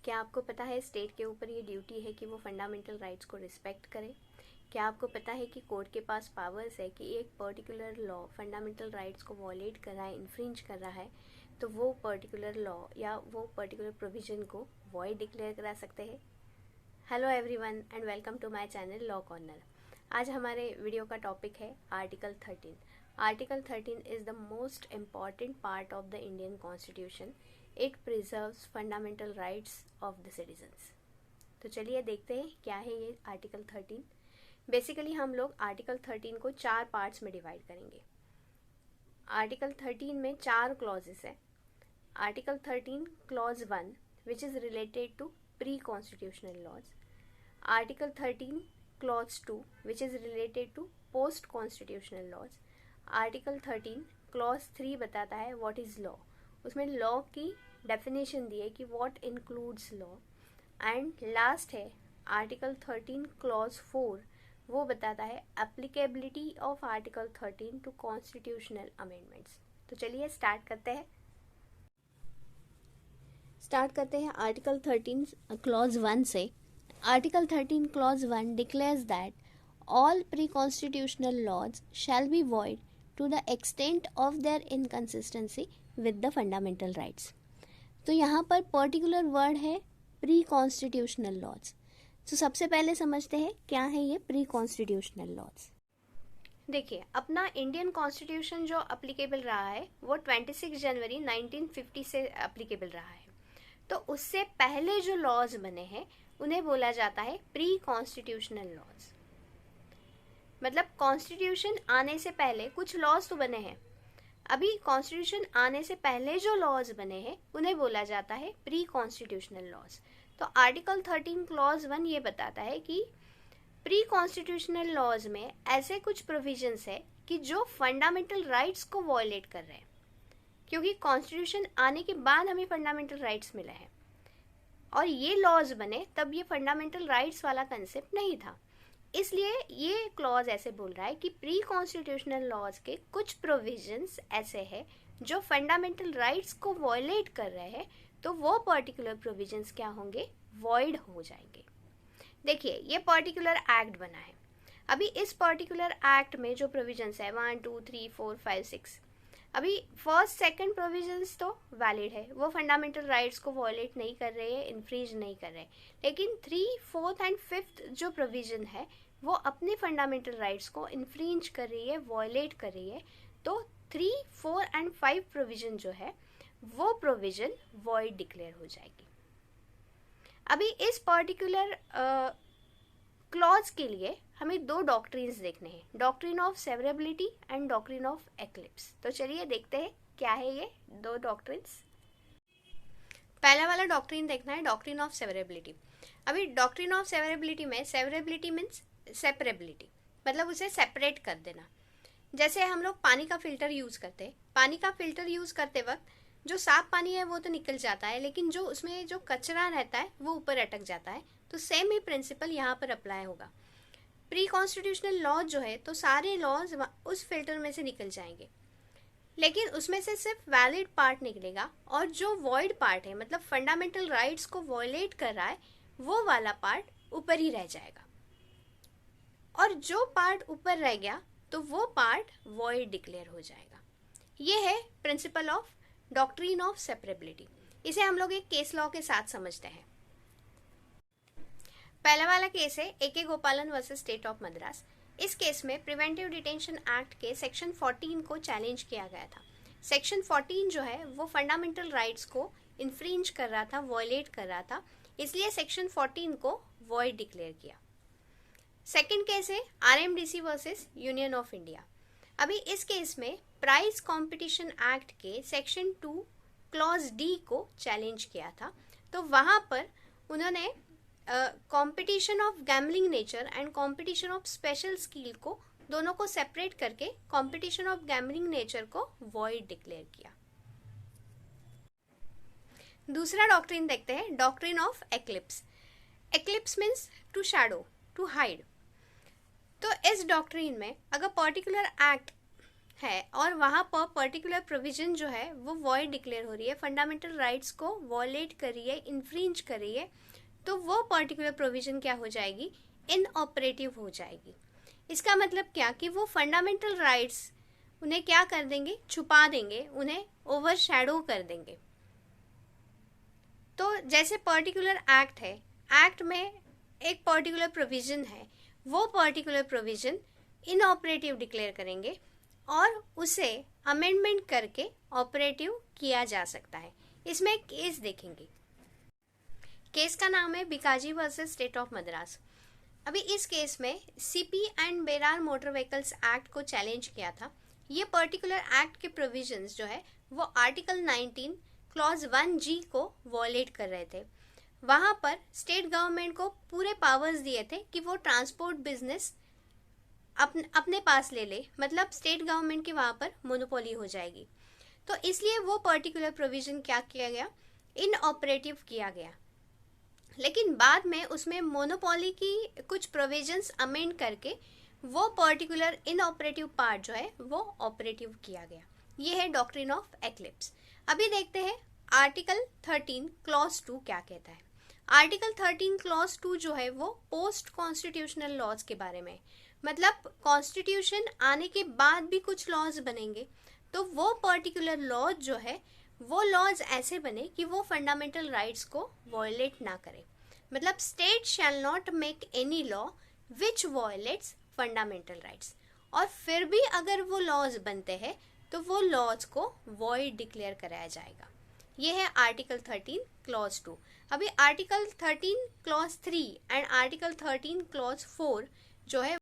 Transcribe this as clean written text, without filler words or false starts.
क्या आपको पता है स्टेट के ऊपर ये ड्यूटी है कि वो फंडामेंटल राइट्स को रिस्पेक्ट करे? क्या आपको पता है कि कोर्ट के पास पावर्स है कि एक पर्टिकुलर लॉ फंडामेंटल राइट्स को वॉलेट कर रहा है, इन्फ्रिंज कर रहा है, तो वो पर्टिकुलर लॉ या वो पर्टिकुलर प्रोविजन को वॉइड डिक्लेयर करा सकते हैं? Hello everyone and welcome to my channel law corner. आज हमारे वीडियो का टॉपिक है article 13। Article 13 is the most important part of the Indian constitution. It preserves fundamental rights of the citizens. तो चलिए देखते हैं क्या है ये आर्टिकल 13। बेसिकली हम लोग आर्टिकल 13 को 4 पार्ट्स में डिवाइड करेंगे। आर्टिकल 13 में 4 क्लॉजेस है। Article 13 clause 1 which is related to pre constitutional laws. Article 13 clause 2 which is related to post constitutional laws. Article 13 clause 3 बताता है व्हाट इज़ लॉ। उसमें लॉ की डेफिनेशन दी है कि what includes law. And last है article 13 clause 4, वो बताता है applicability of article 13 to constitutional amendments. तो चलिए स्टार्ट करते हैं आर्टिकल 13 क्लॉज 1 से। Article 13 clause 1 declares that all pre-constitutional laws shall be void to the extent of their inconsistency with the fundamental rights। तो यहाँ पर पर्टिकुलर वर्ड है pre constitutional laws. तो सबसे पहले समझते हैं क्या है ये प्री कॉन्स्टिट्यूशनल लॉज। देखिए, अपना इंडियन कॉन्स्टिट्यूशन जो अप्लीकेबल रहा है वो 26 जनवरी 1950 से अप्लीकेबल रहा है। तो उससे पहले जो लॉज बने हैं उन्हें बोला जाता है प्री कॉन्स्टिट्यूशनल लॉज। मतलब कॉन्स्टिट्यूशन आने से पहले कुछ लॉज तो बने हैं। अभी कॉन्स्टिट्यूशन आने से पहले जो लॉज बने हैं उन्हें बोला जाता है प्री कॉन्स्टिट्यूशनल लॉज। तो आर्टिकल 13 क्लॉज 1 ये बताता है कि प्री कॉन्स्टिट्यूशनल लॉज में ऐसे कुछ प्रोविजंस है कि जो फंडामेंटल राइट्स को वॉयलेट कर रहे हैं, क्योंकि कॉन्स्टिट्यूशन आने के बाद हमें फंडामेंटल राइट्स मिले हैं और ये लॉज बने तब ये फंडामेंटल राइट्स वाला कंसेप्ट नहीं था। इसलिए ये क्लॉज ऐसे बोल रहा है कि प्री कॉन्स्टिट्यूशनल लॉज के कुछ प्रोविजंस ऐसे हैं जो फंडामेंटल राइट्स को वॉयलेट कर रहे हैं, तो वो पर्टिकुलर प्रोविजंस क्या होंगे, वॉइड हो जाएंगे। देखिए, ये पर्टिकुलर एक्ट बना है। अभी इस पर्टिकुलर एक्ट में जो प्रोविजंस है 1, 2, 3, 4, 5, 6, अभी फर्स्ट सेकंड प्रोविजंस तो वैलिड है, वो फंडामेंटल राइट्स को वॉयलेट नहीं कर रहे हैं, इन्फ्रीज नहीं कर रहे। लेकिन 3, 4 एंड 5 जो प्रोविजन है वो अपने फंडामेंटल राइट्स को इन्फ्रिंज कर रही है, वॉयलेट कर रही है। तो 3, 4 एंड 5 प्रोविजन जो है वो प्रोविजन वॉइड डिक्लेयर हो जाएगी। अभी इस पर्टिकुलर क्लॉज के लिए हमें 2 डॉक्ट्रिन्स देखने हैं, doctrine of severability and doctrine of eclipse. तो चलिए देखते हैं क्या है ये 2 डॉक्ट्रिन्स। पहला वाला डॉक्ट्रिन देखना है डॉक्ट्रिन ऑफ सेवरेबिलिटी। अभी डॉक्ट्रिन ऑफ सेवरेबिलिटी में सेवरेबिलिटी मीन्स सेपरेबिलिटी, मतलब उसे सेपरेट कर देना। जैसे हम लोग पानी का फिल्टर यूज़ करते हैं, पानी का फिल्टर यूज़ करते वक्त जो साफ पानी है वो तो निकल जाता है, लेकिन जो उसमें जो कचरा रहता है वो ऊपर अटक जाता है। तो सेम ही प्रिंसिपल यहाँ पर अप्लाई होगा। प्री कॉन्स्टिट्यूशनल लॉज जो है तो सारे लॉज उस फिल्टर में से निकल जाएंगे, लेकिन उसमें से सिर्फ वैलिड पार्ट निकलेगा और जो वॉइड पार्ट है, मतलब फंडामेंटल राइट्स को वॉयलेट कर रहा है, वो वाला पार्ट ऊपर ही रह जाएगा। और जो पार्ट ऊपर रह गया तो वो पार्ट वॉइड डिक्लेयर हो जाएगा। ये है प्रिंसिपल ऑफ डॉक्ट्रिन ऑफ सेपरेबिलिटी। इसे हम लोग एक केस लॉ के साथ समझते हैं। पहला वाला केस है AK गोपालन वर्सेस स्टेट ऑफ मद्रास। इस केस में प्रिवेंटिव डिटेंशन एक्ट के सेक्शन 14 को चैलेंज किया गया था। सेक्शन 14 जो है वो फंडामेंटल राइट्स को इन्फ्रिंज कर रहा था, वॉयलेट कर रहा था, इसलिए सेक्शन 14 को वॉइड डिक्लेयर किया। सेकेंड केस है RMDC versus union of India. अभी इस केस में प्राइस कंपटीशन एक्ट के सेक्शन 2 क्लॉज D को चैलेंज किया था। तो वहाँ पर उन्होंने competition of gambling nature and competition of special skill को दोनों को सेपरेट करके कंपटीशन ऑफ गैम्बलिंग नेचर को वॉइड डिक्लेयर किया। दूसरा डॉक्ट्रिन देखते हैं, doctrine of eclipse. Eclipse means to shadow, to hide. तो इस डॉक्ट्रिन में अगर पर्टिकुलर एक्ट है और वहाँ पर पर्टिकुलर प्रोविजन जो है वो वॉइड डिक्लेयर हो रही है, फंडामेंटल राइट्स को वॉयलेट कर रही है, इन्फ्रिंज कर रही है, तो वो पर्टिकुलर प्रोविजन क्या हो जाएगी, इनऑपरेटिव हो जाएगी। इसका मतलब क्या कि वो फंडामेंटल राइट्स उन्हें क्या कर देंगे, छुपा देंगे, उन्हें ओवरशैडो कर देंगे। तो जैसे पर्टिकुलर एक्ट है, एक्ट में एक पर्टिकुलर प्रोविजन है, वो पर्टिकुलर प्रोविजन इनऑपरेटिव डिक्लेयर करेंगे और उसे अमेंडमेंट करके ऑपरेटिव किया जा सकता है। इसमें एक केस देखेंगे, केस का नाम है Bikaji versus state of Madras. अभी इस केस में CP and Berar motor vehicles act को चैलेंज किया था। ये पर्टिकुलर एक्ट के प्रोविजंस जो है वो आर्टिकल 19 क्लॉज 1G को वॉयलेट कर रहे थे। वहाँ पर स्टेट गवर्नमेंट को पूरे पावर्स दिए थे कि वो ट्रांसपोर्ट बिजनेस अपने पास ले ले, मतलब स्टेट गवर्नमेंट की वहाँ पर मोनोपोली हो जाएगी। तो इसलिए वो पर्टिकुलर प्रोविजन क्या किया गया, इनऑपरेटिव किया गया। लेकिन बाद में उसमें मोनोपोली की कुछ प्रोविजंस अमेंड करके वो पर्टिकुलर इनऑपरेटिव पार्ट जो है वो ऑपरेटिव किया गया। ये है डॉक्ट्रिन ऑफ एक्लिप्स। अभी देखते हैं आर्टिकल 13 क्लॉज 2 क्या कहता है। आर्टिकल 13 क्लॉज 2 जो है वो पोस्ट कॉन्स्टिट्यूशनल लॉज के बारे में, मतलब कॉन्स्टिट्यूशन आने के बाद भी कुछ लॉज बनेंगे, तो वो पर्टिकुलर लॉज जो है वो लॉज ऐसे बने कि वो फंडामेंटल राइट्स को वॉयलेट ना करे। मतलब state shall not make any law which violates fundamental rights. और फिर भी अगर वो लॉज बनते हैं तो वो लॉज को वॉइड डिक्लेयर कराया जाएगा। ये है आर्टिकल 13 क्लॉज 2। अभी article 13 clause 3 and article 13 clause 4 जो है